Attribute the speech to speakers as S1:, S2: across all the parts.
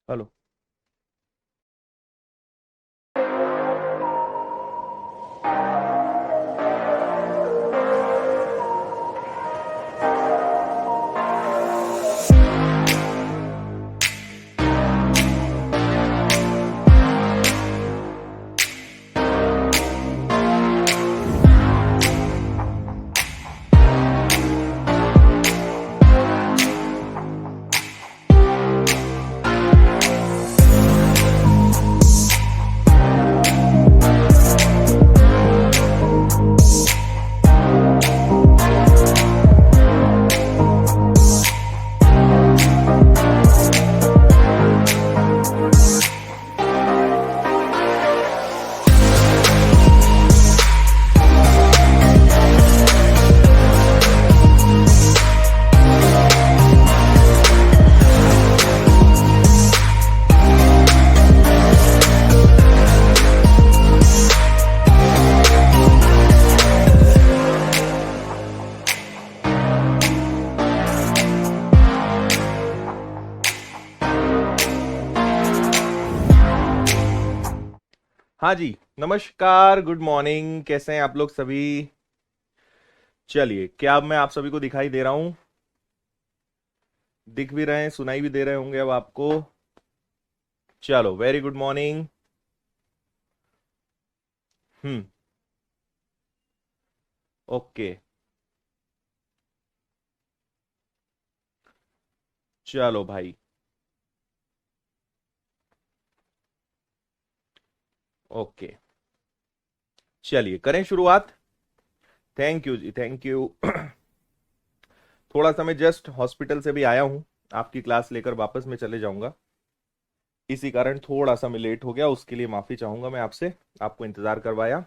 S1: Hello. हाँ जी, नमस्कार, good morning. कैसे हैं आप लोग सभी? चलिए, क्या अब मैं आप सभी को दिखाई दे रहा हूं? दिख भी रहे हैं, सुनाई भी दे रहे होंगे अब आपको। चलो, very good morning. Hmm. Okay. चलो भाई। ओके। चलिए, करें शुरुआत। थैंक यू जी, थैंक यू। थोड़ा सा मैं जस्ट हॉस्पिटल से भी आया हूं। आपकी क्लास लेकर वापस मैं चले जाऊंगा। इसी कारण थोड़ा सा मैं लेट हो गया, उसके लिए माफी चाहूंगा मैं आपसे। आपको इंतजार करवाया।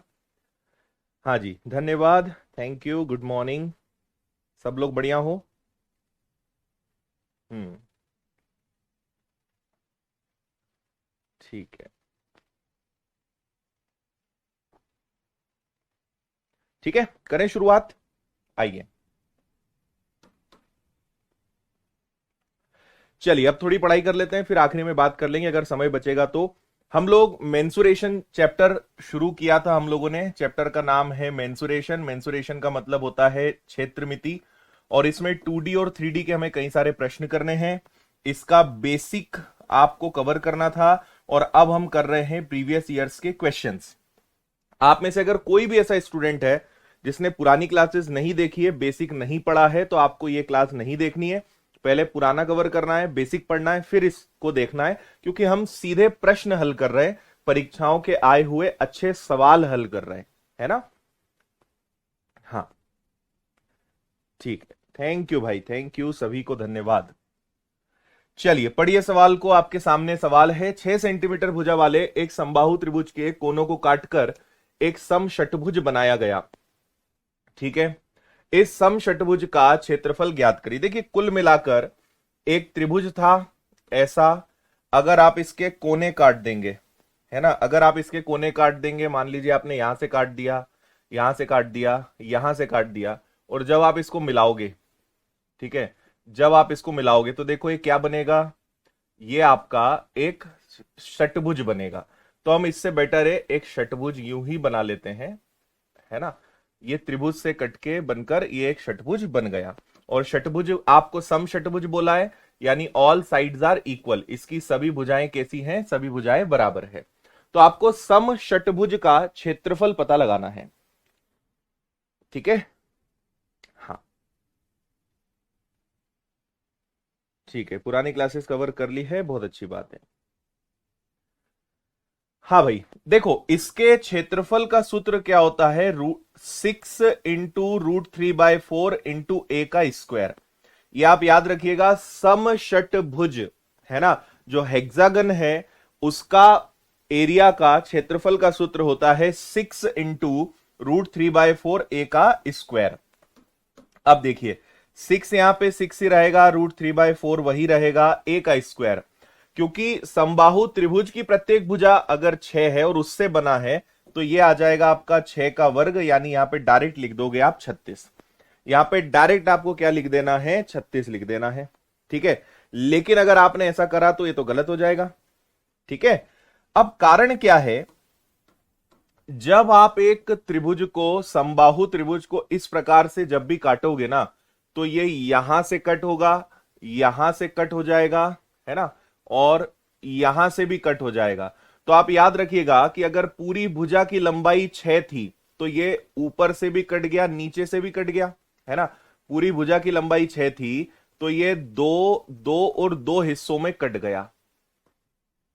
S1: हाँ जी, धन्यवाद। Thank you, good morning. सब लोग बढ़िया हो? हम्म। ठीक है। ठीक है, करें शुरुआत। आइए। चलिए, अब थोड़ी पढ़ाई कर लेते हैं, फिर आखिरी में बात कर लेंगे अगर समय बचेगा तो। हम लोग मेंसुरेशन चैप्टर शुरू किया था हम लोगों ने। चैप्टर का नाम है मेंसुरेशन। मेंसुरेशन का मतलब होता है क्षेत्रमिति। और इसमें 2D और 3D के हमें कई सारे प्रश्न करने हैं। इसका बेसिक आपको कवर करना था। और अब हम कर रहे हैं प्रीवियस ईयर्स के क्वेश्चंस। आप में से अगर कोई भी ऐसा स्टूडेंट है जिसने पुरानी क्लासेस नहीं देखी है, बेसिक नहीं पढ़ा है, तो आपको ये क्लास नहीं देखनी है। पहले पुराना कवर करना है, बेसिक पढ़ना है, फिर इसको देखना है। क्योंकि हम सीधे प्रश्न हल कर रहे हैं, परीक्षाओं के आए हुए अच्छे सवाल हल कर रहे हैं। है ना? हाँ। ठीक है। थैंक यू भाई, थैंक यू, सभी को धन्यवाद। चलिए, पढ़िए सवाल को। आपके सामने सवाल है, 6 सेंटीमीटर भुजा वाले एक समबाहु त्रिभुज के कोनों को काटकर एक समषटभुज बनाया गया। ठीक है। इस समषटभुज का क्षेत्रफल ज्ञात करिए। देखिए, कुल मिलाकर एक त्रिभुज था ऐसा। अगर आप इसके कोने काट देंगे, है ना, अगर आप इसके कोने काट देंगे, मान लीजिए आपने यहां से काट दिया, यहां से काट दिया, यहां से काट दिया, और जब आप इसको मिलाओगे, ठीक है, जब आप इसको मिलाओगे तो देखो ये क्या बनेगा। ये आपका एक षटभुज बनेगा। तो हम इससे बेटर है एक षटभुज यूं ही बना लेते हैं, है ना। ये त्रिभुज से कटके बनकर ये एक षटभुज बन गया। और षटभुज आपको सम षटभुज बोला है, यानी ऑल साइड्स आर इक्वल। इसकी सभी भुजाएं कैसी हैं? सभी भुजाएं बराबर है। तो आपको सम षटभुज का क्षेत्रफल पता लगाना है। ठीक है। हाँ। ठीक है, पुरानी क्लासेस कवर कर ली है, बहुत अच्छी बात है। हाँ भाई, देखो, इसके क्षेत्रफल का सूत्र क्या होता है? रूट 6 × √3/4 × a का स्क्वायर। ये आप याद रखिएगा, समषटभुज, है ना, जो हेक्सागन है उसका एरिया का क्षेत्रफल का सूत्र होता है 6 × √3/4 a का स्क्वायर। अब देखिए, 6 यहां पे 6 ही रहेगा, √3/4 वही रहेगा, a का स्क्वायर। क्योंकि समबाहु त्रिभुज की प्रत्येक भुजा अगर 6 है और उससे बना है, तो ये आ जाएगा आपका 6 का वर्ग, यानी यहां पे डायरेक्ट लिख दोगे आप 36। यहां पे डायरेक्ट आपको क्या लिख देना है? 36 लिख देना है। ठीक है। लेकिन अगर आपने ऐसा करा तो ये तो गलत हो जाएगा। ठीक है, अब कारण क्या है, जब आप एक त्रिभुज को, समबाहु त्रिभुज को इस प्रकार से जब भी काटोगे ना, तो ये यहां से कट होगा, यहां से कट हो जाएगा, है ना, और यहां से भी कट हो जाएगा। तो आप याद रखिएगा कि अगर पूरी भुजा की लंबाई 6 थी तो ये ऊपर से भी कट गया, नीचे से भी कट गया, है ना। पूरी भुजा की लंबाई 6 थी तो ये दो दो और दो हिस्सों में कट गया।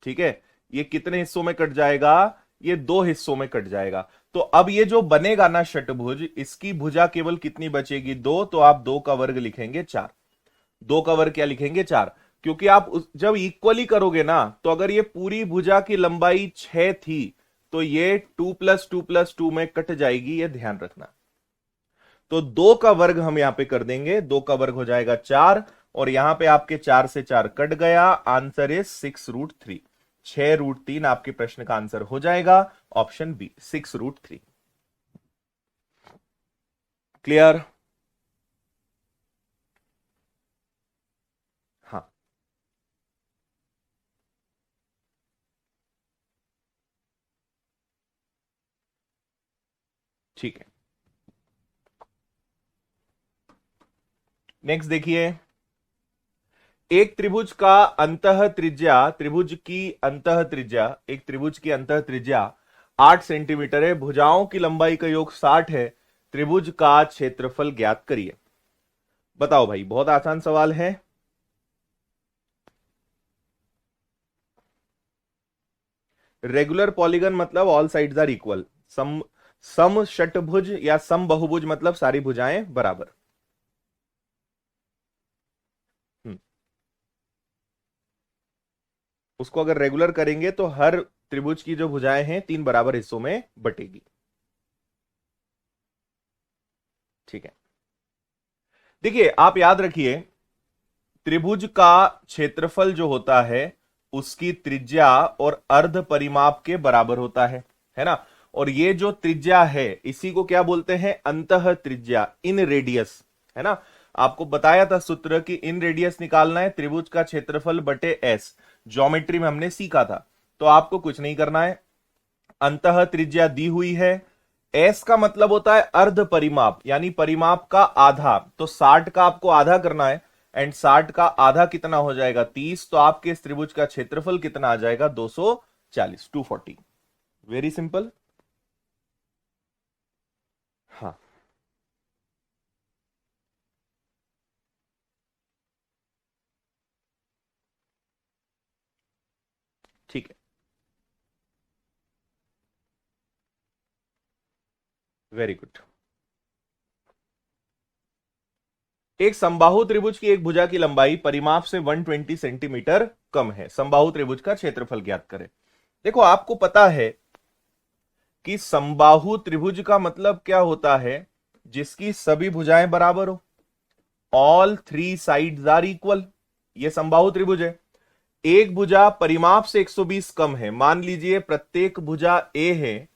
S1: ठीक है, ये कितने हिस्सों में कट जाएगा, ये दो हिस्सों में कट जाएगा। तो अब ये जो बनेगा ना षटभुज, इसकी भुजा केवल कितनी बचेगी, दो, तो आप दो का वर्ग लिखेंगे 4। दो का वर्ग क्या लिखेंगे, 4, क्योंकि आप जब इक्वली करोगे ना, तो अगर ये पूरी भुजा की लंबाई 6 थी तो ये 2 + 2 + 2 में कट जाएगी, ये ध्यान रखना। तो दो का वर्ग हम यहां पे कर देंगे, दो का वर्ग हो जाएगा 4, और यहां पे आपके 4 से 4 कट गया, आंसर इज 6√3। 6√3 आपके प्रश्न का आंसर हो जाएगा, ऑप्शन बी 6√3। क्लियर? हाँ, ठीक है। नेक्स्ट देखिए, एक त्रिभुज का अंतः त्रिज्या, त्रिभुज की अंतः त्रिज्या, एक त्रिभुज की अंतः त्रिज्या 8 सेंटीमीटर है, भुजाओं की लंबाई का योग 60 है, त्रिभुज का क्षेत्रफल ज्ञात करिए। बताओ भाई, बहुत आसान सवाल है। रेगुलर पॉलीगन मतलब ऑल साइड्स आर इक्वल, सम सम षटभुज या सम बहुभुज मतलब सारी भुजाएं बराबर। हम्म, उसको अगर रेगुलर करेंगे तो हर त्रिभुज की जो भुजाएं हैं 3 बराबर हिस्सों में बटेगी। ठीक है, देखिए आप याद रखिए, त्रिभुज का क्षेत्रफल जो होता है उसकी त्रिज्या और अर्ध परिमाप के बराबर होता है ना। और ये जो त्रिज्या है इसी को क्या बोलते हैं, अंतः त्रिज्या, इन रेडियस, है ना। आपको बताया था सूत्र कि इन रेडियस निकालना है, त्रिभुज का क्षेत्रफल बटे एस, ज्योमेट्री में हमने सीखा था। तो आपको कुछ नहीं करना है, अंतः त्रिज्या दी हुई है, एस का मतलब होता है अर्ध परिमाप, यानी परिमाप का आधा, तो 60 का आपको आधा करना है, एंड 60 का आधा कितना हो जाएगा, 30, तो आपके इस त्रिभुज का क्षेत्रफल कितना आ जाएगा, 240, 240। Very simple. हाँ, ठीक है, वेरी गुड। एक समबाहु त्रिभुज की एक भुजा की लंबाई परिमाप से 120 सेंटीमीटर कम है, समबाहु त्रिभुज का क्षेत्रफल ज्ञात करें। देखो आपको पता है कि समबाहु त्रिभुज का मतलब क्या होता है, जिसकी सभी भुजाएं बराबर हो, all three sides are equal, ये समबाहु त्रिभुज है। एक भुजा परिमाप से 120 कम है, मान लीजिए प्रत्येक भुजा ए है,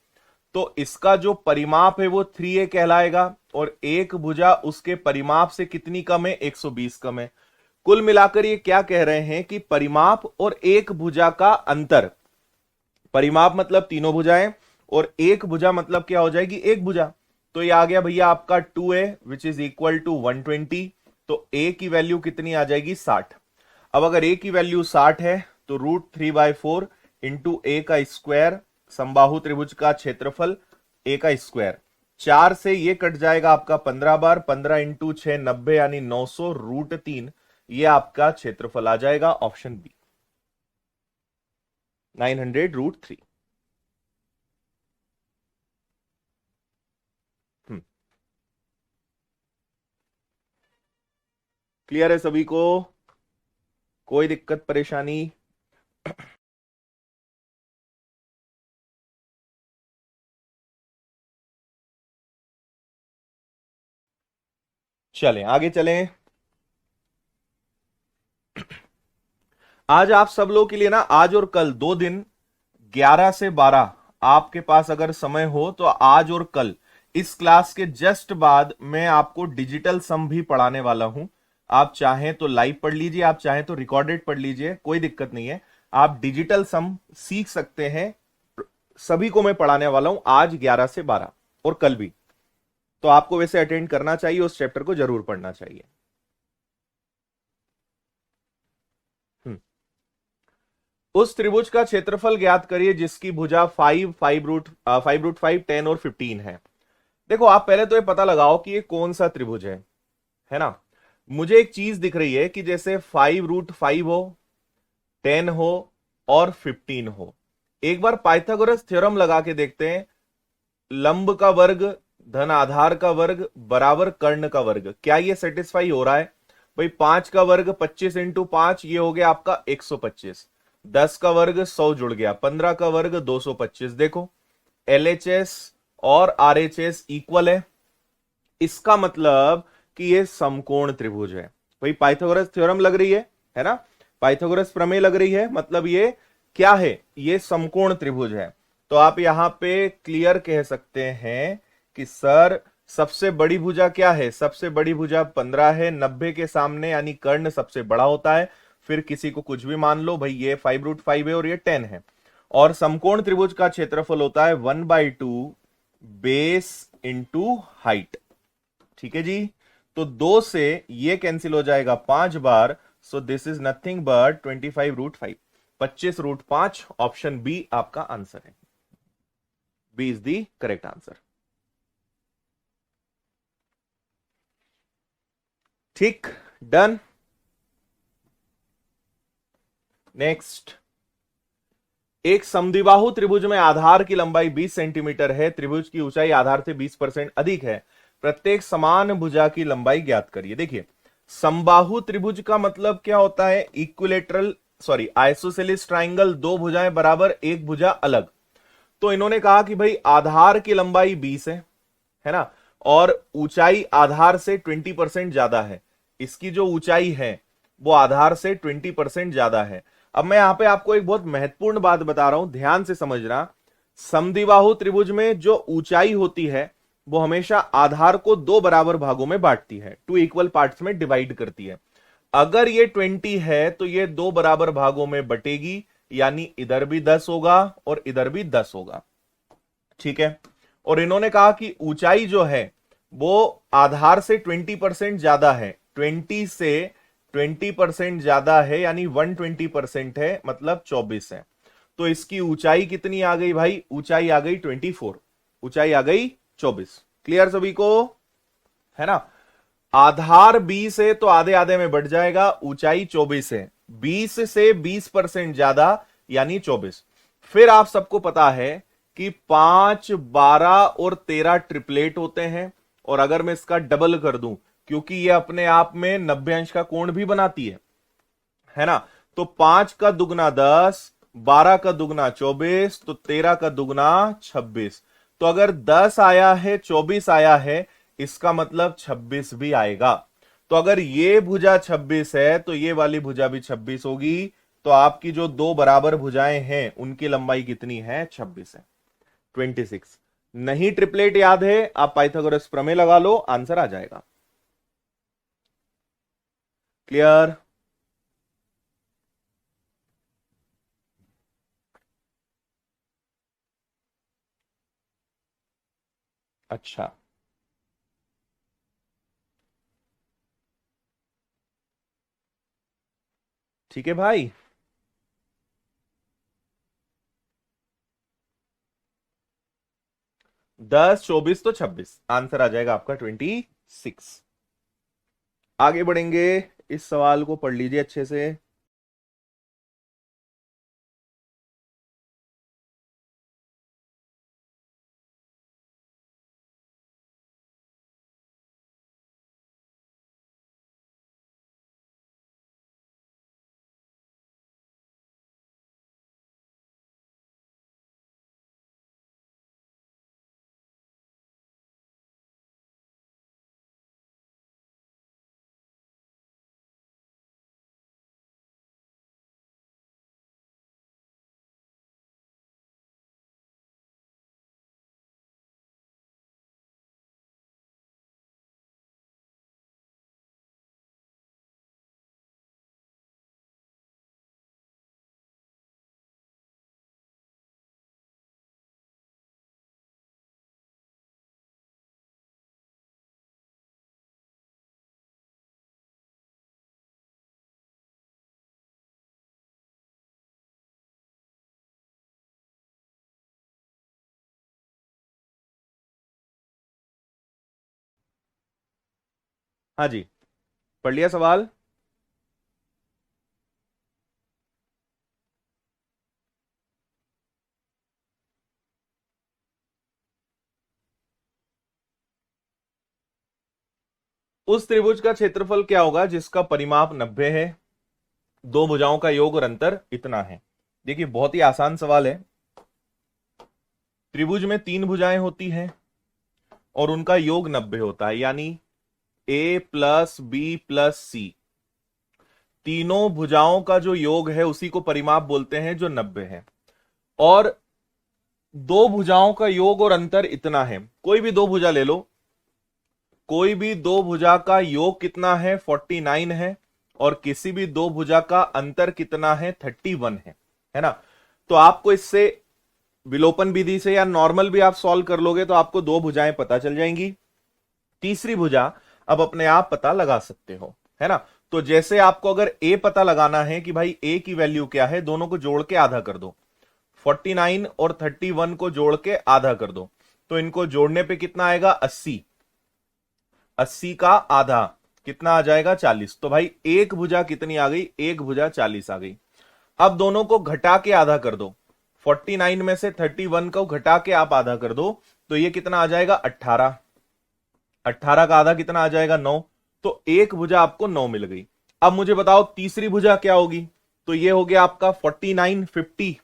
S1: तो इसका जो परिमाप है वो 3a कहलाएगा, और एक भुजा उसके परिमाप से कितनी कम है, 120 कम है। कुल मिलाकर ये क्या कह रहे हैं कि परिमाप और एक भुजा का अंतर, परिमाप मतलब तीनों भुजाएं, और एक भुजा मतलब क्या हो जाएगी, एक भुजा। तो ये आ गया भैया आपका 2a which is equal to 120, तो a की वैल्यू कितनी आ जाएगी, 60। अब अगर a की वैल्यू 60 है तो √3/4 इंटू ए का स्क्वायर, समबाहु त्रिभुज का क्षेत्रफल a का स्क्वायर, 4 से ये कट जाएगा आपका 15 बार, 15 इंटू 6 90, यानी 900, √3, ये आपका क्षेत्रफल आ जाएगा, ऑप्शन बी 900√3। क्लियर है सभी को, कोई दिक्कत परेशानी? चलें आगे चलें। आज आप सब लोगों के लिए ना, आज और कल 2 दिन 11 से 12 आपके पास अगर समय हो तो आज और कल इस क्लास के जस्ट बाद मैं आपको डिजिटल सम भी पढ़ाने वाला हूं। आप चाहें तो लाइव पढ़ लीजिए, आप चाहें तो रिकॉर्डेड पढ़ लीजिए, कोई दिक्कत नहीं है। आप डिजिटल सम सीख सकते हैं। सभी को मैं पढ़ाने वाला हूं आज 11 से 12 और कल भी। तो आपको वैसे अटेंड करना चाहिए, उस चैप्टर को जरूर पढ़ना चाहिए। हम्म। उस त्रिभुज का क्षेत्रफल ज्ञात करिए जिसकी भुजा 5 10 और 15 है। देखो आप पहले तो ये पता लगाओ कि ये कौन सा त्रिभुज है ना। मुझे एक चीज दिख रही है कि जैसे 5 √5 हो, 10 हो और 15 हो। एक बार पाइथागोरस थ्योरम लगा के देखते हैं। लंब का वर्ग धन आधार का वर्ग बराबर कर्ण का वर्ग, क्या ये सेटिस्फाई हो रहा है? भाई 5 का वर्ग 25 × 5, ये हो गया आपका 125। 10 का वर्ग 100 जुड़ गया, 15 का वर्ग 225। देखो LHS और RHS इक्वल है, इसका मतलब कि ये समकोण त्रिभुज है। भाई पाइथागोरस थ्योरम लग रही है ना, पाइथागोरस प्रमेय लग रही है, मतलब ये क्या है? ये समकोण त्रिभुज है। तो आप यहां पे क्लियर कह सकते हैं कि सर सबसे बड़ी भुजा क्या है? सबसे बड़ी भुजा 15 है, 90 के सामने, यानी कर्ण सबसे बड़ा होता है। फिर किसी को कुछ भी मान लो, भाई ये 5 √5 है और ये 10 है। और समकोण त्रिभुज का क्षेत्रफल होता है 1/2 बेस इंटू हाइट। ठीक है जी। तो 2 से ये कैंसिल हो जाएगा 5 बार। So this is nothing but 25 √5, 25 √5। Option B आपका आंसर है। B is the correct answer. ठीक, डन। नेक्स्ट, एक समद्विबाहु त्रिभुज में आधार की लंबाई 20 सेंटीमीटर है, त्रिभुज की ऊंचाई आधार से 20% अधिक है, प्रत्येक समान भुजा की लंबाई ज्ञात करिए। देखिए समबाहु त्रिभुज का मतलब क्या होता है? इक्विलेटरल, सॉरी आइसोसेलिस ट्राइंगल, दो भुजाएं बराबर एक भुजा अलग। तो इन्होंने कहा कि भाई आधार की लंबाई 20 है ना, और ऊंचाई आधार से 20% ज्यादा है। इसकी जो ऊंचाई है वो आधार से 20% ज्यादा है। अब मैं यहां पे आपको एक बहुत महत्वपूर्ण बात बता रहा हूं, ध्यान से समझना। समद्विबाहु त्रिभुज में जो ऊंचाई होती है वो हमेशा आधार को दो बराबर भागों में बांटती है, 2 इक्वल पार्ट्स में डिवाइड करती है। अगर ये 20 है तो ये दो बराबर भागों में बटेगी, यानी इधर भी 10 होगा और इधर भी 10 होगा। ठीक है। और इन्होंने कहा कि ऊंचाई जो है वो आधार से 20% ज्यादा है, 20 से 20% ज्यादा है, यानी 120% है, मतलब 24 है। तो इसकी ऊंचाई कितनी आ गई भाई? ऊंचाई आ गई 24, ऊंचाई आ गई 24। क्लियर सभी को? है ना। आधार 20 है तो आधे आधे में बढ़ जाएगा, ऊंचाई 24 है, 20 से 20% ज्यादा, यानी 24। फिर आप सबको पता है कि 5, 12 और 13 ट्रिपलेट होते हैं, और अगर मैं इसका डबल कर दूं, क्योंकि ये अपने आप में 90 अंश का कोण भी बनाती है ना। तो 5 का दुगना 10, 12 का दुगना 24, तो 13 का दुगना 26। तो अगर 10 आया है, 24 आया है, इसका मतलब 26 भी आएगा। तो अगर ये भुजा 26 है तो ये वाली भुजा भी 26 होगी। तो आपकी जो दो बराबर भुजाएं हैं उनकी लंबाई कितनी है? 26 है, 26। नहीं ट्रिपलेट याद है, आप पाइथागोरस प्रमेय लगा लो, आंसर आ जाएगा। क्लियर? अच्छा, ठीक है भाई। 10, 24 तो 26, आंसर आ जाएगा आपका 26। आगे बढ़ेंगे, इस सवाल को पढ़ लीजिए अच्छे से। हाँ जी, पढ़ लिया सवाल। उस त्रिभुज का क्षेत्रफल क्या होगा जिसका परिमाप 90 है, दो भुजाओं का योग और अंतर इतना है। देखिए बहुत ही आसान सवाल है। त्रिभुज में तीन भुजाएं होती हैं और उनका योग 90 होता है, यानी ए प्लस बी प्लस सी, तीनों भुजाओं का जो योग है उसी को परिमाप बोलते हैं, जो 90 है। और दो भुजाओं का योग और अंतर इतना है। कोई भी दो भुजा ले लो, कोई भी दो भुजा का योग कितना है, 49 है, और किसी भी दो भुजा का अंतर कितना है, 31 है ना। तो आपको इससे विलोपन विधि से या नॉर्मल भी आप सॉल्व कर लोगे तो आपको दो भुजाएं पता चल जाएंगी। तीसरी भुजा अब अपने आप पता लगा सकते हो, है ना। तो जैसे आपको अगर ए पता लगाना है कि भाई ए की वैल्यू क्या है, दोनों को जोड़ के आधा कर दो, 49 और 31 को जोड़ के आधा कर दो, तो इनको जोड़ने पे कितना आएगा, 80। 80 का आधा कितना आ जाएगा, 40। तो भाई एक भुजा कितनी आ गई, एक भुजा 40 आ गई। अब दोनों को घटा के आधा कर दो, 49 में से 31 को घटा के आप आधा कर दो, तो ये कितना आ जाएगा, 18। 18 का आधा कितना आ जाएगा, 9। तो एक भुजा आपको 9 मिल गई। अब मुझे बताओ तीसरी भुजा क्या होगी। तो ये हो गया आपका 49 50,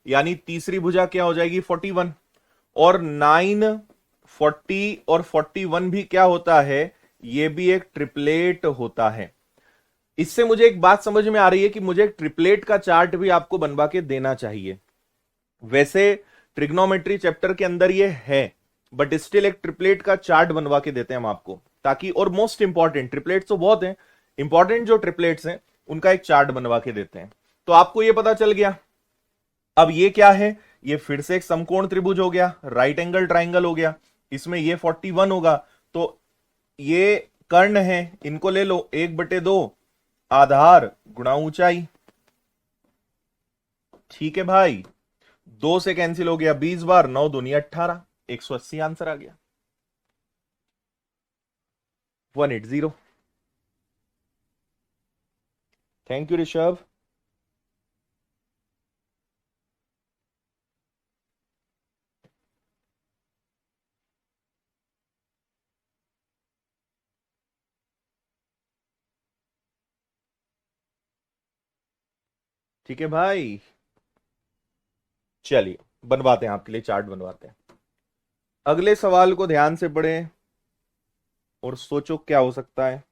S1: यानी तीसरी भुजा क्या हो जाएगी, 41। और 9 40 और 41 भी क्या होता है, ये भी एक ट्रिपलेट होता है। इससे मुझे एक बात समझ में आ रही है कि मुझे एक ट्रिपलेट का चार्ट भी आपको बनवा के देना चाहिए। वैसे ट्रिग्नोमेट्री चैप्टर के अंदर ये है, बट स्टिल एक ट्रिपलेट का चार्ट बनवा के देते हैं हम आपको, ताकि, और मोस्ट इंपॉर्टेंट, ट्रिपलेट्स तो बहुत हैं, इंपॉर्टेंट जो ट्रिपलेट्स हैं उनका एक चार्ट बनवा के देते हैं। तो आपको ये पता चल गया। अब ये क्या है, ये फिर से एक समकोण त्रिभुज हो गया, राइट एंगल ट्राइंगल हो गया। इसमें ये 41 होगा, तो ये कर्ण है, इनको ले लो, 1/2 आधार गुणा ऊंचाई। ठीक है भाई, 2 से कैंसिल हो गया 20 बार, 9 दूनी 18, 180 आंसर आ गया, 180। Thank you Rishabh. ठीक है भाई, चलिए बनवाते हैं आपके लिए चार्ट बनवाते हैं। अगले सवाल को ध्यान से पढ़ें और सोचो क्या हो सकता है।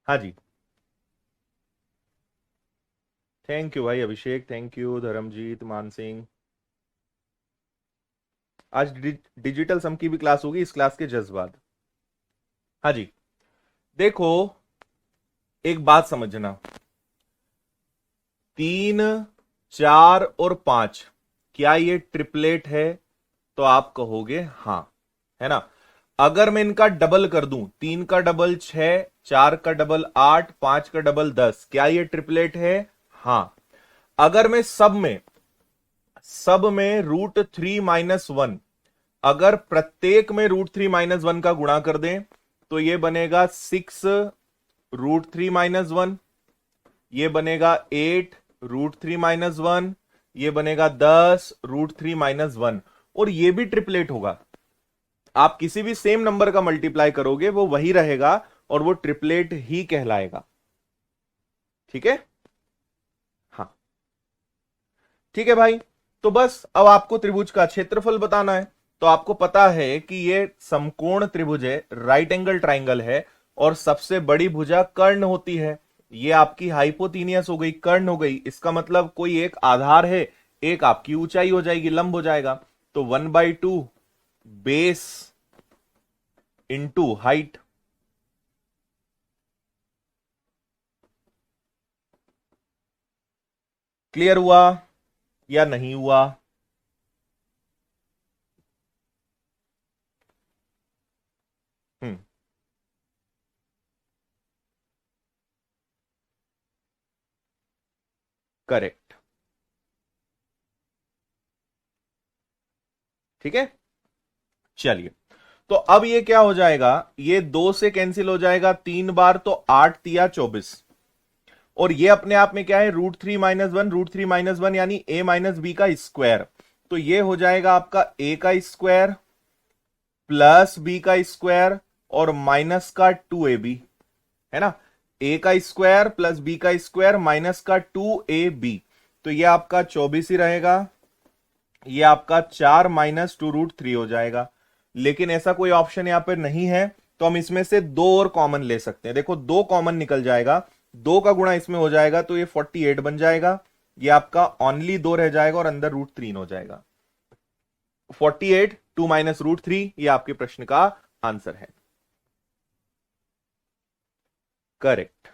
S1: हाँ जी, थैंक यू भाई अभिषेक, थैंक यू धर्मजीत, मान सिंह। आज डिजिटल सम की भी क्लास होगी, इस क्लास के जस्ट बाद। हाँ जी, देखो एक बात समझना, 3 4 और 5, क्या ये ट्रिपलेट है, तो आप कहोगे हां, है ना। अगर मैं इनका डबल कर दूं, 3 का डबल 6, 4 का डबल 8, 5 का डबल 10, क्या ये ट्रिपलेट है, हां। अगर मैं सब में √3 - 1, अगर प्रत्येक में √3 - 1 का गुणा कर दें तो ये बनेगा 6 √3 - 1, ये बनेगा 8 √3 - 1, ये बनेगा 10 √3 - 1, और ये भी ट्रिपलेट होगा। आप किसी भी सेम नंबर का मल्टीप्लाई करोगे वो वही रहेगा और वो ट्रिपलेट ही कहलाएगा। ठीक है, हाँ। ठीक है भाई। तो बस अब आपको त्रिभुज का क्षेत्रफल बताना है। तो आपको पता है कि ये समकोण त्रिभुज है, राइट एंगल ट्राइंगल है, और सबसे बड़ी भुजा कर्ण होती है। ये आपकी हाइपोतीनियस हो गई, कर्ण हो गई। इसका मतलब कोई एक आधार है, एक आपकी ऊंचाई हो जाएगी, लंब हो जाएगा। तो 1/2 बेस इंटू हाइट। क्लियर हुआ या नहीं हुआ? हम्म। करेक्ट। ठीक है, चलिए। तो अब ये क्या हो जाएगा, ये 2 से कैंसिल हो जाएगा 3 बार, तो 8 तिया 24। और ये अपने आप में क्या है, √3 - 1, √3 - 1 यानी a माइनस बी का स्क्वायर। तो ये हो जाएगा आपका a का स्क्वायर प्लस b का स्क्वायर और माइनस का 2ab, है ना। a का स्क्वायर प्लस b का स्क्वायर माइनस का 2ab। तो ये आपका 24 ही रहेगा। ये आपका 4 - 2√3 हो जाएगा। लेकिन ऐसा कोई ऑप्शन यहां पर नहीं है, तो हम इसमें से 2 और कॉमन ले सकते हैं। देखो 2 कॉमन निकल जाएगा, 2 का गुणा इसमें हो जाएगा, तो ये 48 बन जाएगा। ये आपका ओनली 2 रह जाएगा और अंदर √3 हो जाएगा। 48 2 - √3 ये आपके प्रश्न का आंसर है। करेक्ट।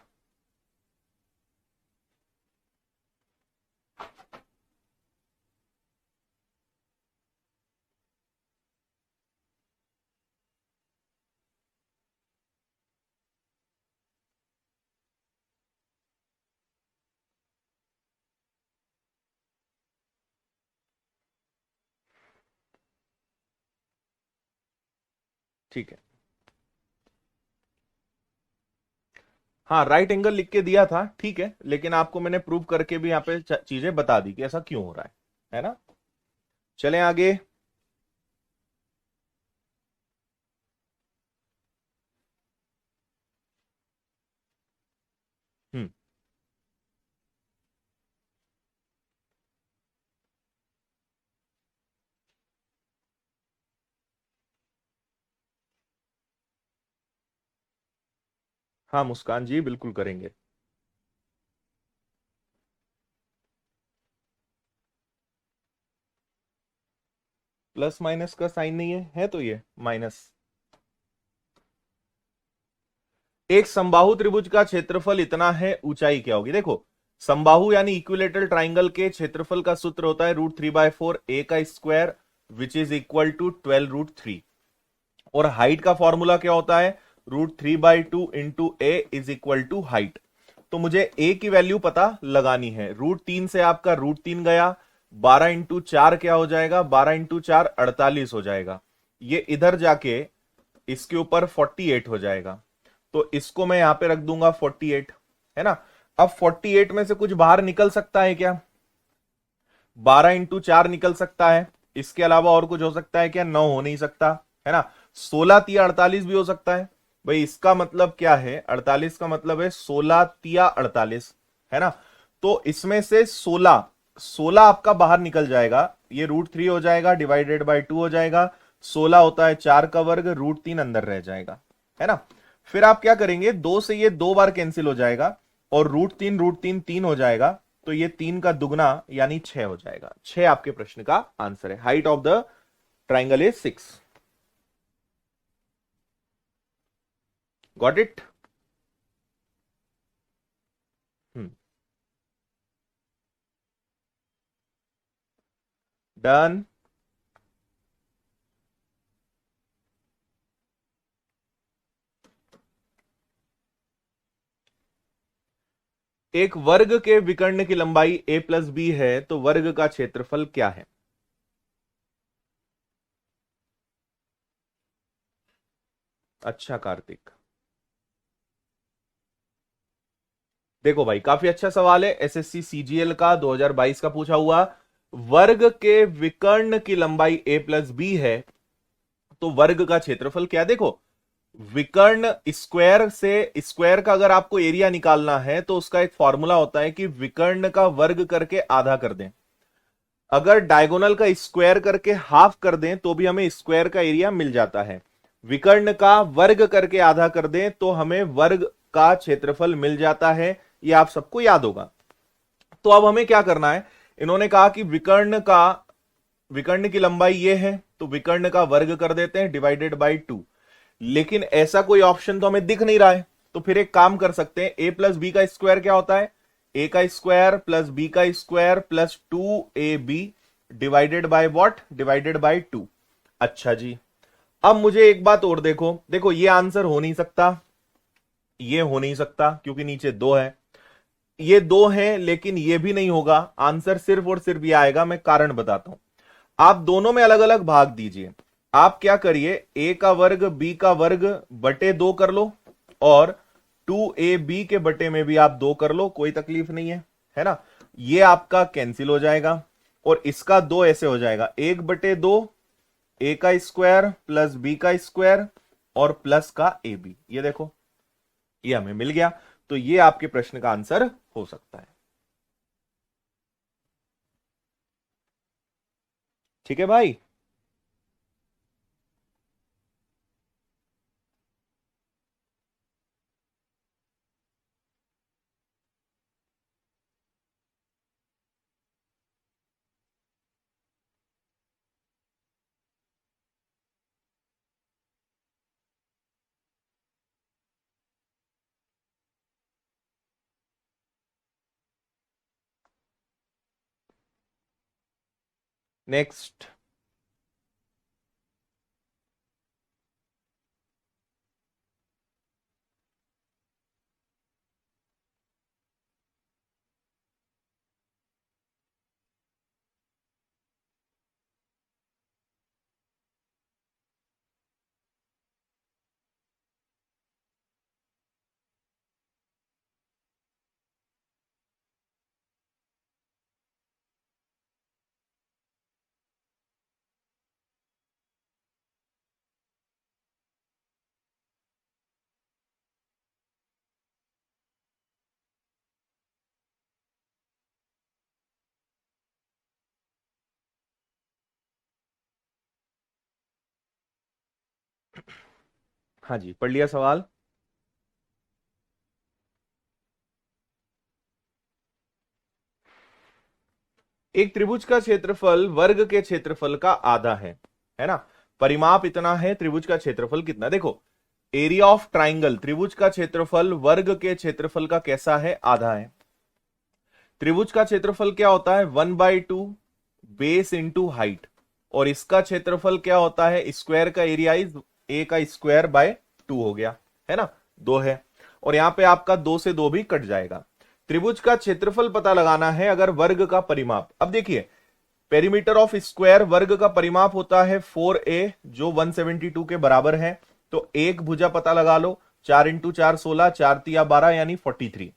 S1: ठीक है। हाँ, राइट एंगल लिख के दिया था, ठीक है, लेकिन आपको मैंने प्रूव करके भी यहाँ पे चीजें बता दी कि ऐसा क्यों हो रहा है ना। चलें आगे। हम्म। हाँ मुस्कान जी, बिल्कुल करेंगे। प्लस माइनस का साइन नहीं है तो ये माइनस। एक समबाहु त्रिभुज का क्षेत्रफल इतना है, ऊंचाई क्या होगी? देखो, समबाहु यानी इक्विलेटरल ट्राइंगल के क्षेत्रफल का सूत्र होता है √3/4 a का square which is equal to 12√3। और हाइट का फॉर्मूला क्या होता है, √3/2 into a is equal to height. तो मुझे a की वैल्यू पता लगानी है। √3 से आपका √3 गया, 12 इंटू 4 क्या हो जाएगा, 12 इंटू 4 48 हो जाएगा। ये इधर जाके इसके ऊपर 48 हो जाएगा। तो इसको मैं यहां पे रख दूंगा 48, है ना। अब 48 में से कुछ बाहर निकल सकता है क्या? 12 इंटू 4 निकल सकता है, इसके अलावा और कुछ हो सकता है क्या? 9 हो नहीं सकता, है ना। 16 तिया 48 भी हो सकता है। भाई इसका मतलब क्या है, 48 का मतलब है 16 तिया 48, है ना। तो इसमें से 16 16 आपका बाहर निकल जाएगा, ये √3 हो जाएगा, डिवाइडेड बाय 2 हो जाएगा। 16 होता है 4 का वर्ग, √3 अंदर रह जाएगा, है ना। फिर आप क्या करेंगे, 2 से ये 2 बार कैंसिल हो जाएगा और √3 3 हो जाएगा। तो ये 3 का दुगना यानी 6 हो जाएगा। 6 आपके प्रश्न का आंसर है। Height of the triangle is 6। Got it? Done. एक वर्ग के विकर्ण की लंबाई a+b है, तो वर्ग का क्षेत्रफल क्या है? अच्छा कार्तिक, देखो भाई काफी अच्छा सवाल है, एसएससी सीजीएल का 2022 का पूछा हुआ। वर्ग के विकर्ण की लंबाई a+b है, तो वर्ग का क्षेत्रफल क्या है? देखो, विकर्ण स्क्वायर से, स्क्वायर का अगर आपको एरिया निकालना है तो उसका एक फॉर्मूला होता है कि विकर्ण का वर्ग करके आधा कर दें। अगर डायगोनल का स्क्वायर करके हाफ कर दें तो भी हमें स्क्वायर का एरिया मिल जाता है। विकर्ण का वर्ग करके आधा कर दें तो हमें वर्ग का क्षेत्रफल मिल जाता है। ये आप सबको याद होगा। तो अब हमें क्या करना है, इन्होंने कहा कि विकर्ण की लंबाई ये है तो विकर्ण का वर्ग कर देते हैं डिवाइडेड बाई 2। लेकिन ऐसा कोई ऑप्शन तो हमें दिख नहीं रहा है, तो फिर एक काम कर सकते हैं, ए प्लस बी का स्क्वायर क्या होता है, ए का स्क्वायर प्लस बी का square plus 2ab divided by what, divided by 2। अच्छा जी, अब मुझे एक बात और देखो, देखो ये आंसर हो नहीं सकता, ये हो नहीं सकता क्योंकि नीचे 2 है, ये 2 है, लेकिन ये भी नहीं होगा। आंसर सिर्फ और सिर्फ ये आएगा, मैं कारण बताता हूं। आप दोनों में अलग अलग भाग दीजिए। आप क्या करिए, ए का वर्ग बी का वर्ग बटे 2 कर लो, और 2ab के बटे में भी आप 2 कर लो, कोई तकलीफ नहीं है ना। ये आपका कैंसिल हो जाएगा और इसका 2 ऐसे हो जाएगा, 1/2 ए का स्क्वायर प्लस बी का स्क्वायर और प्लस का ए बी। ये देखो, ये हमें मिल गया। तो ये आपके प्रश्न का आंसर हो सकता है। ठीक है भाई। नेक्स्ट, हाँ जी, पढ़ लिया सवाल। एक त्रिभुज का क्षेत्रफल वर्ग के क्षेत्रफल का आधा है ना। परिमाप इतना है, त्रिभुज का क्षेत्रफल कितना। देखो, एरिया ऑफ ट्राइंगल, त्रिभुज का क्षेत्रफल वर्ग के क्षेत्रफल का कैसा है, आधा है। त्रिभुज का क्षेत्रफल क्या होता है, 1/2 बेस इंटू हाइट, और इसका क्षेत्रफल क्या होता है, स्क्वायर का एरिया इज ए का स्क्वायर बाय 2 हो गया, है ना, 2 है। और यहां पे आपका 2 से 2 भी कट जाएगा। त्रिभुज का क्षेत्रफल पता लगाना है अगर वर्ग का परिमाप। अब देखिए, पेरीमीटर ऑफ स्क्वायर वर्ग का परिमाप होता है 4a जो 172 के बराबर है। तो एक भुजा पता लगा लो, 4 इंटू 4 16, 4 तिया 12 यानी 43।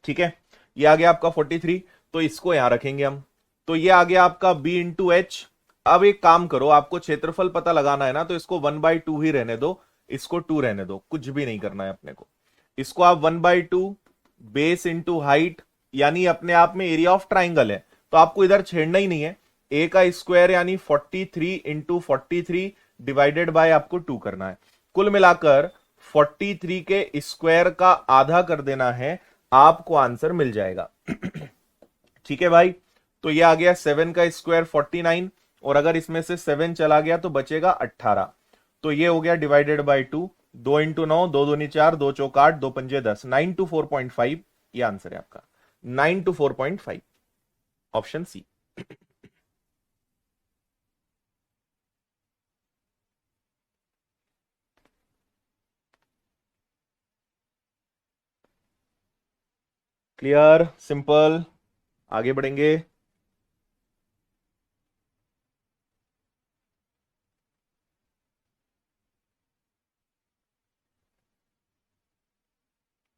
S1: ठीक है, ये आ गया आपका 43, तो इसको यहां रखेंगे हम। तो ये आ गया आपका b इंटू एच। अब एक काम करो, आपको क्षेत्रफल पता लगाना है ना, तो इसको 1/2 ही रहने दो, इसको 2 रहने दो, कुछ भी नहीं करना है अपने को। इसको आप 1/2 बेस इंटू हाइट, यानी अपने आप में एरिया ऑफ ट्राइंगल है, तो आपको इधर छेड़ना ही नहीं है। ए का स्क्वायर यानी 43 इंटू 43 डिवाइडेड बाय आपको 2 करना है। कुल मिलाकर 43 के स्क्वायर का आधा कर देना है, आपको आंसर मिल जाएगा। ठीक है भाई, तो ये आ गया 7 का स्क्वायर 49, और अगर इसमें से 7 चला गया तो बचेगा 18। तो ये हो गया डिवाइडेड बाय 2, 2 इंटू 9, 2 दूनी 4, 2 चौक 8, 2 पंजे 10, 9 टू 4.5। ये आंसर है आपका, 9 to 4.5, option C. Clear, simple, आगे बढ़ेंगे।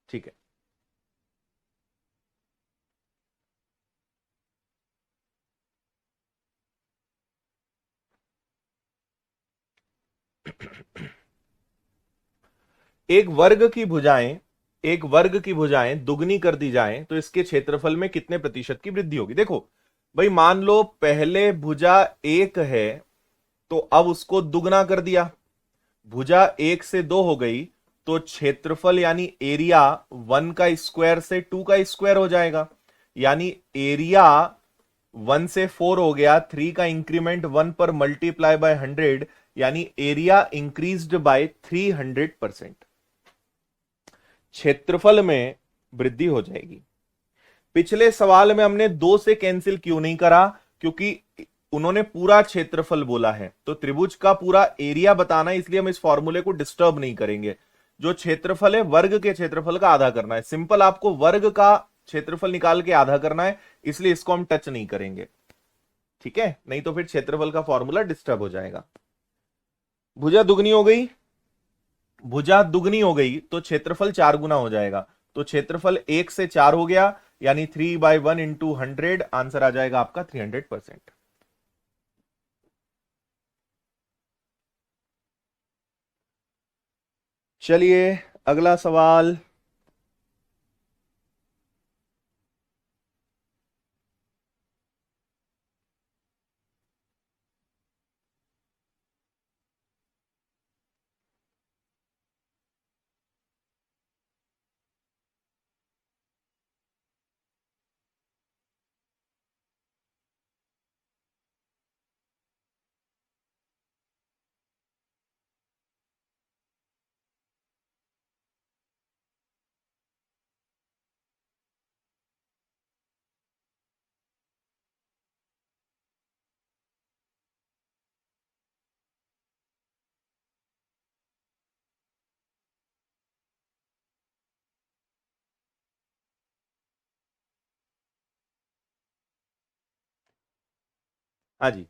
S1: ठीक है, एक वर्ग की भुजाएं दुगनी कर दी जाएं तो इसके क्षेत्रफल में कितने प्रतिशत की वृद्धि होगी। देखो, भाई मान लो पहले भुजा 1 है, तो अब उसको दुगना कर दिया, भुजा 1 से 2 हो गई, तो क्षेत्रफल यानी एरिया 1 का स्क्वायर से 2 का स्क्वायर हो जाएगा, यानी एरिया 1 से 4 हो गया, 3 का इंक्रीमेंट 1 पर मल्टीप्लाई बाय 100, यानी एरिया इंक्रीज्ड बाय 300%, क्षेत्रफल में वृद्धि हो जाएगी। पिछले सवाल में हमने 2 से कैंसिल क्यों नहीं करा, क्योंकि उन्होंने पूरा क्षेत्रफल बोला है, तो त्रिभुज का पूरा एरिया बताना है, इसलिए हम इस फॉर्मूले को डिस्टर्ब नहीं करेंगे। जो क्षेत्रफल है वर्ग के क्षेत्रफल का आधा करना है, सिंपल आपको वर्ग का क्षेत्रफल निकाल के आधा करना है, इसलिए इसको हम टच नहीं करेंगे, ठीक है, नहीं तो फिर क्षेत्रफल का फॉर्मूला डिस्टर्ब हो जाएगा। भुजा दुगनी हो गई, भुजा दुगनी हो गई तो क्षेत्रफल 4 गुना हो जाएगा, तो क्षेत्रफल 1 से 4 हो गया, यानी 3/1 इंटू 100, आंसर आ जाएगा आपका 300%। चलिए अगला सवाल। हाँ जी,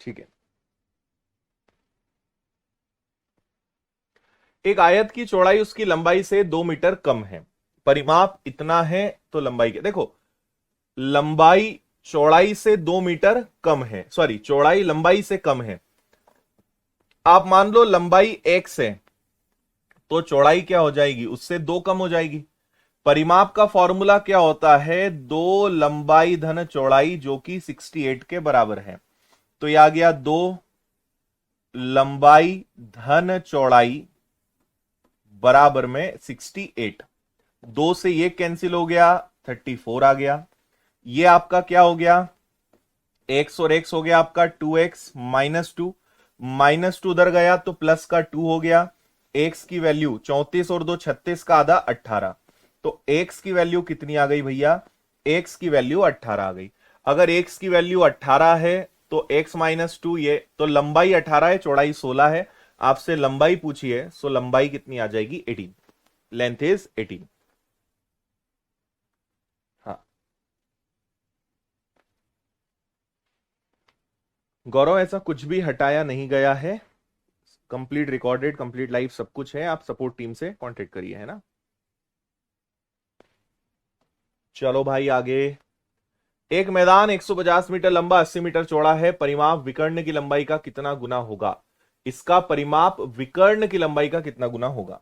S1: ठीक है। एक आयत की चौड़ाई उसकी लंबाई से 2 मीटर कम है, परिमाप इतना है, तो लंबाई क्या, देखो लंबाई चौड़ाई से 2 मीटर कम है, सॉरी चौड़ाई लंबाई से कम है। आप मान लो लंबाई x है, तो चौड़ाई क्या हो जाएगी, उससे 2 कम हो जाएगी। परिमाप का फॉर्मूला क्या होता है, 2 लंबाई धन चौड़ाई, जो कि 68 के बराबर है। तो यह आ गया 2 लंबाई धन चौड़ाई बराबर में 68, 2 से ये कैंसिल हो गया, 34 आ गया। ये आपका क्या हो गया, x और x हो गया आपका 2x माइनस टू उधर गया तो प्लस का 2 हो गया। x की वैल्यू 34 और 2 36 का आधा 18, तो x की वैल्यू कितनी आ गई भैया, x की वैल्यू 18 आ गई। अगर x की वैल्यू 18 है तो x माइनस 2, ये तो लंबाई 18 है, चौड़ाई 16 है। आपसे लंबाई पूछी है, सो लंबाई कितनी आ जाएगी, 18, लेंथ इज 18। हाँ गौरव, ऐसा कुछ भी हटाया नहीं गया है, कंप्लीट रिकॉर्डेड, कंप्लीट लाइव सब कुछ है, आप सपोर्ट टीम से कांटेक्ट करिए, है ना। चलो भाई आगे। एक मैदान 150 मीटर लंबा 80 मीटर चौड़ा है, परिमाप विकर्ण की लंबाई का कितना गुना होगा, इसका परिमाप विकर्ण की लंबाई का कितना गुना होगा।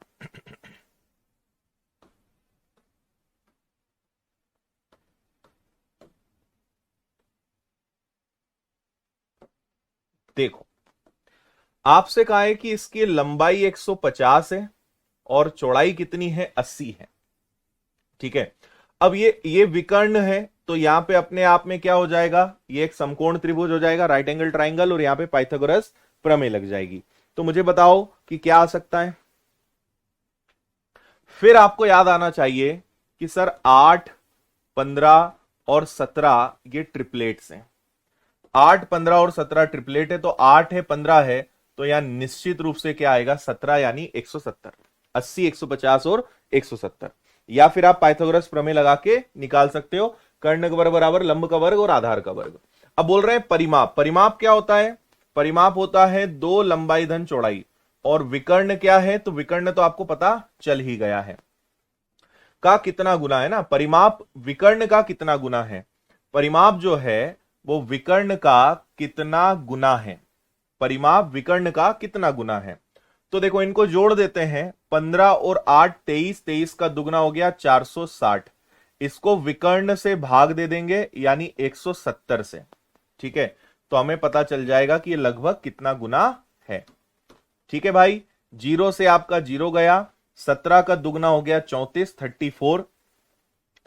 S1: देखो आपसे कहा है कि इसकी लंबाई 150 है और चौड़ाई कितनी है, 80 है, ठीक है। अब ये विकर्ण है, तो यहां पे अपने आप में क्या हो जाएगा, ये एक समकोण त्रिभुज हो जाएगा, राइट एंगल ट्राइंगल, और यहां पे पाइथागोरस प्रमेय लग जाएगी। तो मुझे बताओ कि क्या आ सकता है। फिर आपको याद आना चाहिए कि सर 8, 15 और 17 ये ट्रिपलेट्स हैं। 8, 15 और 17 ट्रिपलेट है, तो 8 है 15 है, तो यहां निश्चित रूप से क्या आएगा, 17, यानी 170, 80, 150 और 170। या फिर आप पाइथागोरस प्रमेय लगा के निकाल सकते हो, कर्ण का वर्ग बराबर लंब का वर्ग और आधार का वर्ग। अब बोल रहे हैं परिमाप, परिमाप क्या होता है, परिमाप होता है 2 लंबाई धन चौड़ाई, और विकर्ण क्या है, तो विकर्ण तो आपको पता चल ही गया है, का कितना गुना है ना, परिमाप विकर्ण का कितना गुना है। परिमाप जो है वो विकर्ण का कितना गुना है, परिमाप विकर्ण का कितना गुना है। तो देखो इनको जोड़ देते हैं, 15 और 8 23, 23 का दुगना हो गया 460। इसको विकर्ण से भाग दे देंगे यानी 170 से, ठीक है। तो हमें पता चल जाएगा कि ये लगभग कितना गुना है। ठीक है भाई, जीरो से आपका जीरो गया, 17 का दुगना हो गया 34, 34,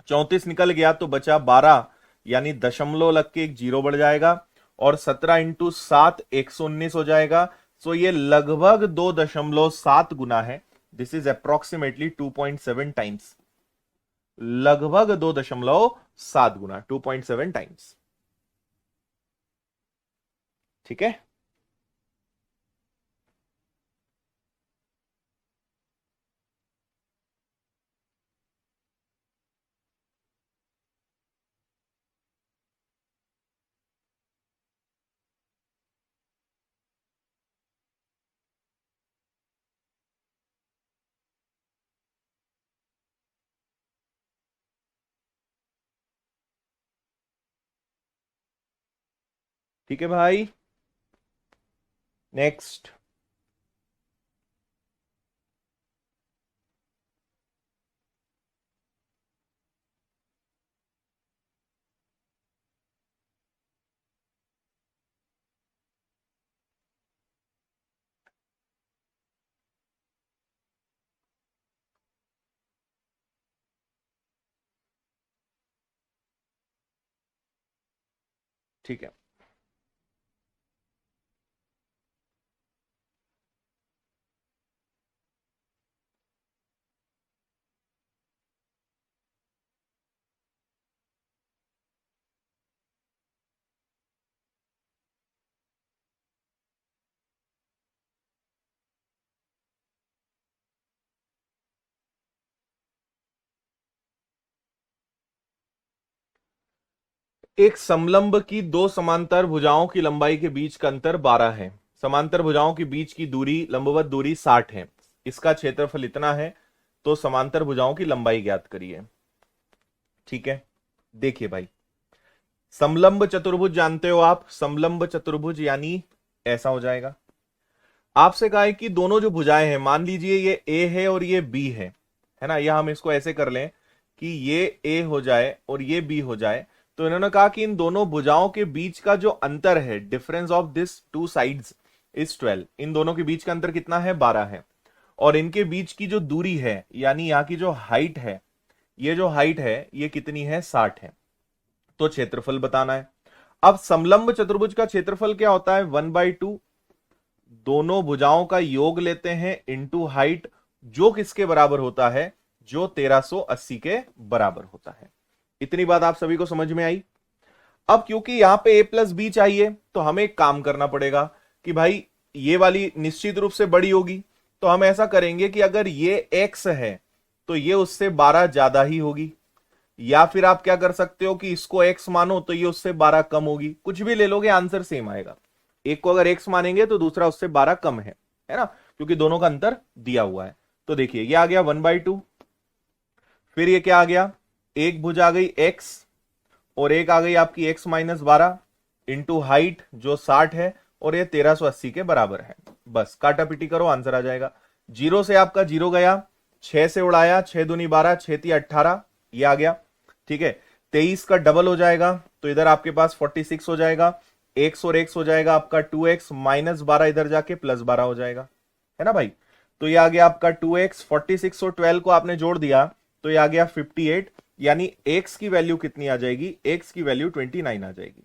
S1: 34 निकल गया तो बचा 12, यानी दशमलव लग के एक जीरो बढ़ जाएगा, और 17 इंटू 7 119 हो जाएगा। सो ये लगभग 2.7 गुना है। दिस इज अप्रोक्सीमेटली 2.7 टाइम्स, लगभग 2.7 गुना, 2.7 टाइम्स। ठीक है। ठीक है भाई, नेक्स्ट। ठीक है, एक समलंब की दो समांतर भुजाओं की लंबाई के बीच का अंतर 12 है। समांतर भुजाओं के बीच की दूरी, लंबवत दूरी 60 है। इसका क्षेत्रफल इतना है, तो समांतर भुजाओं की लंबाई ज्ञात करिए। ठीक है, देखिए भाई, समलंब चतुर्भुज जानते हो आप, समलंब चतुर्भुज यानी ऐसा हो जाएगा। आपसे कहा है कि दोनों जो भुजाएं हैं, मान लीजिए ये ए है और ये बी है ना, या हम इसको ऐसे कर लें कि ये ए हो जाए और ये बी हो जाए। तो इन्होंने कहा कि इन दोनों भुजाओं के बीच का जो अंतर है, difference of this two sides is 12। इन दोनों के बीच का अंतर कितना है, 12 है। और इनके बीच की जो दूरी है, यानी यहां की जो हाइट है, ये जो हाइट है ये कितनी है, 60 है। तो क्षेत्रफल बताना है। अब समलंब चतुर्भुज का क्षेत्रफल क्या होता है, 1/2, दोनों भुजाओं का योग लेते हैं इंटू हाइट, जो किसके बराबर होता है, जो 1380 के बराबर होता है। इतनी बात आप सभी को समझ में आई। अब क्योंकि यहां पे a प्लस बी चाहिए, तो हमें एक काम करना पड़ेगा कि भाई ये वाली निश्चित रूप से बड़ी होगी। तो हम ऐसा करेंगे कि अगर ये x है तो ये उससे 12 ज्यादा ही होगी, या फिर आप क्या कर सकते हो कि इसको x मानो तो ये उससे 12 कम होगी। कुछ भी ले लोगे आंसर सेम आएगा। एक को अगर x मानेंगे तो दूसरा उससे 12 कम है ना, क्योंकि दोनों का अंतर दिया हुआ है। तो देखिए ये आ गया 1/2, फिर ये क्या आ गया, एक भुजा आ गई x, और एक आ गई आपकी x-12 इंटू हाइट जो 60 है, और ये 1380 के बराबर है। बस काटा पीटी करो, आंसर आ जाएगा। जीरो से आपका जीरो गया, 6 से उड़ाया, 6 दूनी 12, 6 ती 18, ये आ गया। ठीक है, 23 का डबल हो जाएगा तो इधर आपके पास 46 हो जाएगा। एक्स और एक्स हो जाएगा आपका 2x, -12 इधर जाके +12 हो जाएगा, है ना भाई। तो ये आ गया आपका 2x, 46 और 12 को आपने जोड़ दिया तो ये आ गया 58, यानी x की वैल्यू कितनी आ जाएगी, x की वैल्यू 29 आ जाएगी।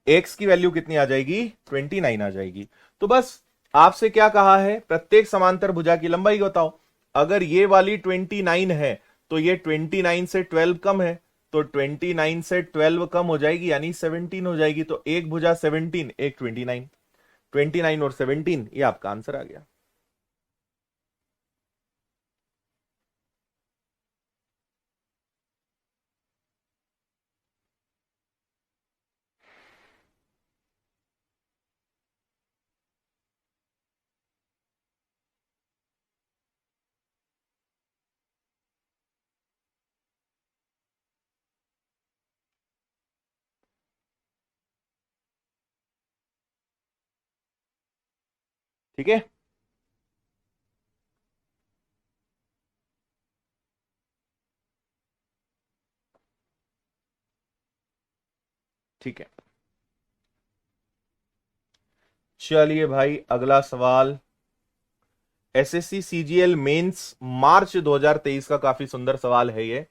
S1: x की वैल्यू कितनी आ जाएगी, 29 आ जाएगी। तो बस आपसे क्या कहा है, प्रत्येक समांतर भुजा की लंबाई बताओ। अगर ये वाली 29 है तो ये 29 से 12 कम है, तो 29 से 12 कम हो जाएगी यानी 17 हो जाएगी। तो एक भुजा 17, एक 29, 29 और 17, ये आपका आंसर आ गया। ठीक है। ठीक है, चलिए भाई अगला सवाल। एसएससी सीजीएल मेंस मार्च 2023 का काफी सुंदर सवाल है ये।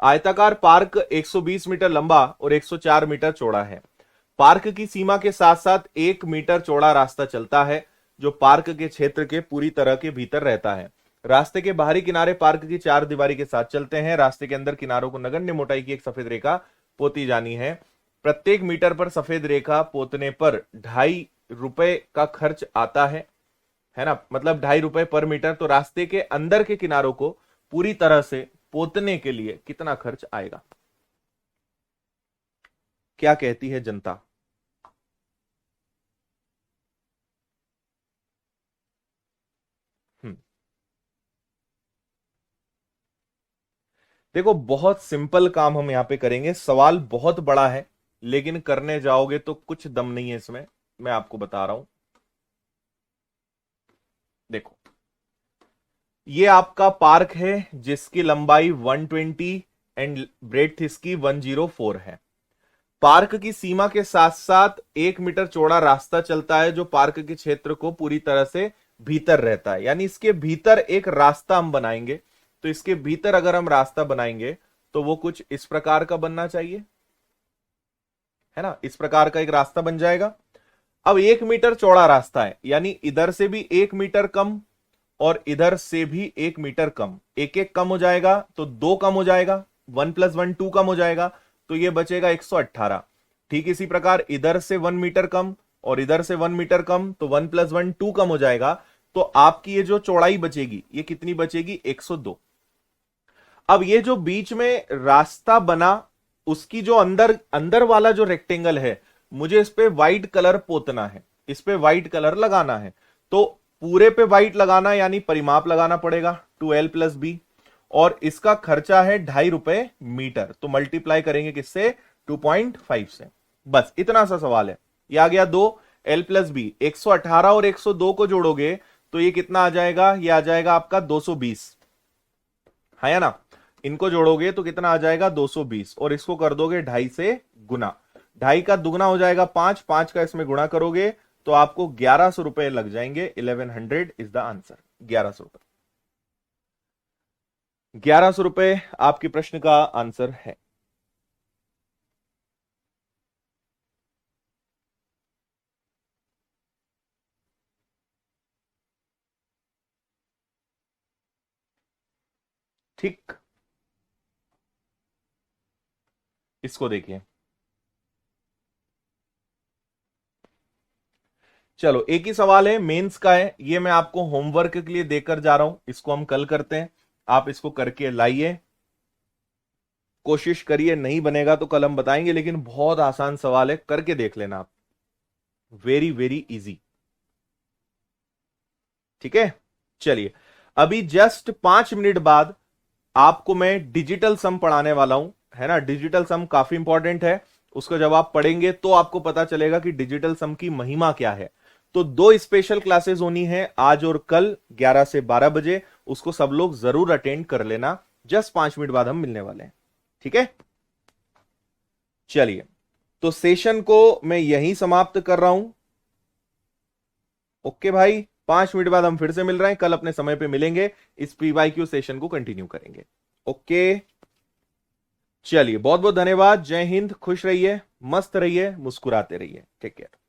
S1: आयताकार पार्क 120 मीटर लंबा और 104 मीटर चौड़ा है। पार्क की सीमा के साथ साथ 1 मीटर चौड़ा रास्ता चलता है जो पार्क के क्षेत्र के पूरी तरह के भीतर रहता है। रास्ते के बाहरी किनारे पार्क की चार दीवारी के साथ चलते हैं। रास्ते के अंदर किनारों को नगण्य मोटाई की एक सफेद रेखा पोती जानी है। प्रत्येक मीटर पर सफेद रेखा पोतने पर ₹2.5 का खर्च आता है ना, मतलब ₹2.5 पर मीटर। तो रास्ते के अंदर के किनारों को पूरी तरह से पोतने के लिए कितना खर्च आएगा? क्या कहती है जनता? हम्म देखो, बहुत सिंपल काम हम यहां पे करेंगे। सवाल बहुत बड़ा है लेकिन करने जाओगे तो कुछ दम नहीं है इसमें, मैं आपको बता रहा हूं। देखो, ये आपका पार्क है जिसकी लंबाई 120 एंड ब्रेड्थ इसकी 104 है। पार्क की सीमा के साथ साथ 1 मीटर चौड़ा रास्ता चलता है जो पार्क के क्षेत्र को पूरी तरह से भीतर रहता है, यानी इसके भीतर एक रास्ता हम बनाएंगे। तो इसके भीतर अगर हम रास्ता बनाएंगे तो वो कुछ इस प्रकार का बनना चाहिए, है ना, इस प्रकार का एक रास्ता बन जाएगा। अब 1 मीटर चौड़ा रास्ता है, यानी इधर से भी 1 मीटर कम और इधर से भी 1 मीटर कम, एक एक कम हो जाएगा तो 2 कम हो जाएगा, 1 + 1 2 कम हो जाएगा, तो ये बचेगा 118। ठीक इसी प्रकार इधर से 1 मीटर कम और इधर से 1 मीटर कम, तो 1 + 1 2 कम हो जाएगा। तो आपकी ये जो चौड़ाई बचेगी ये कितनी बचेगी? 102। अब ये जो बीच में रास्ता बना उसकी जो अंदर अंदर वाला जो रेक्टेंगल है, मुझे इस पे व्हाइट कलर पोतना है, इस पे व्हाइट कलर लगाना है। तो पूरे पे व्हाइट लगाना यानी परिमाप लगाना पड़ेगा 2l + b, और इसका खर्चा है ₹2.5 मीटर। तो मल्टीप्लाई करेंगे किससे? 2.5 से। बस इतना सा सवाल है। ये आ गया 2l + b। 118 और 102 को जोड़ोगे तो ये कितना आ जाएगा? ये आ जाएगा आपका 220, है ना। इनको जोड़ोगे तो कितना आ जाएगा? 220, और इसको कर दोगे 2.5 से गुना। 2.5 का दुगना हो जाएगा 5, 5 का इसमें गुणा करोगे तो आपको 1100 रुपए लग जाएंगे। 1100 इज द आंसर। 1100 रुपए, 1100 रुपए आपके प्रश्न का आंसर है। ठीक, इसको देखिए। चलो एक ही सवाल है, मेंस का है, ये मैं आपको होमवर्क के लिए देकर जा रहा हूं। इसको हम कल करते हैं, आप इसको करके लाइए, कोशिश करिए। नहीं बनेगा तो कल हम बताएंगे, लेकिन बहुत आसान सवाल है, करके देख लेना आप। Very very easy. ठीक है, चलिए अभी जस्ट 5 मिनट बाद आपको मैं डिजिटल सम पढ़ाने वाला हूं, है ना। डिजिटल सम काफी इंपॉर्टेंट है, उसको जब आप पढ़ेंगे तो आपको पता चलेगा कि डिजिटल सम की महिमा क्या है। तो 2 स्पेशल क्लासेस होनी है आज और कल 11 से 12 बजे, उसको सब लोग जरूर अटेंड कर लेना। जस्ट 5 मिनट बाद हम मिलने वाले हैं, ठीक है। चलिए, तो सेशन को मैं यहीं समाप्त कर रहा हूं। ओके भाई, 5 मिनट बाद हम फिर से मिल रहे हैं, कल अपने समय पे मिलेंगे, इस PYQ सेशन को कंटिन्यू करेंगे। ओके, चलिए बहुत बहुत धन्यवाद। जय हिंद, खुश रहिए, मस्त रहिए, मुस्कुराते रहिए। Take care.